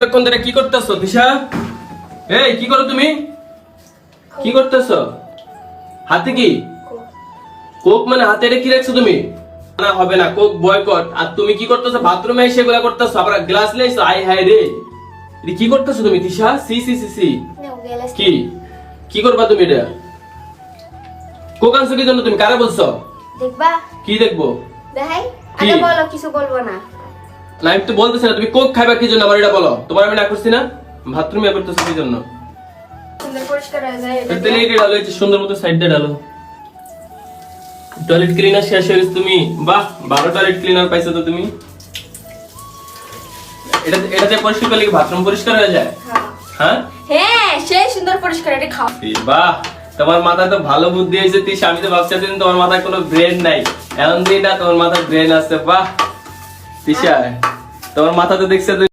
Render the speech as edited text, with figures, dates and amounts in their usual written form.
কোন ধরে কি করতেছো দিশা? এই কি করো তুমি? কি করতেছো? হাতে কি? কোক মানে হাতে এটা কি রাখছো তুমি? না হবে না, কোক বয়কট। আর তুমি কি করতেছো? বাথরুমে এসে এগুলা করতেছো, আবার গ্লাস লাইছো। আই হায় রে, এটা কি করতেছো তুমি দিশা? সি সি সি সি কি কি করবা তুমি এটা? কোক আনছো কি জন্য? তুমি কারে বলছো? দেখবা কি দেখবো? দেখাই কি? আগে বলো, কিছু বলবো না। না আমি তো বলতেছি না, তুমি কোক খাইবা কি জন্য আমার এটা বলো। তোমার আমি না করছি না, বাথরুমে করতেছো কি জন্য? সুন্দর পরিষ্কার হয়ে যায় এটা তেলে দিয়ে। এটা ডালো, এই যে সুন্দর মতো সাইড দিয়ে ডালো। টয়লেট ক্লিনার শেষ হয়ে গেছে তুমি? বাহ, 12 টয়লেট ক্লিনার পাইছো তো তুমি। এটাতে পরিষ্কার করলে কি বাথরুম পরিষ্কার হয়ে যায়? হ্যাঁ। হ্যাঁ হ্যাঁ, সেই সুন্দর পরিষ্কার, এটা খাও। বাহ, তোমার মাথায় তো ভালো বুদ্ধি হয়েছে তিশা। আমি তো ভাবছিলাম তোমার মাথায় কোনো ব্রেন নাই, এখন দিন না তোমার মাথায় ব্রেন আছে। বাহ তিশা, তোমার মাথাতে দেখছে তো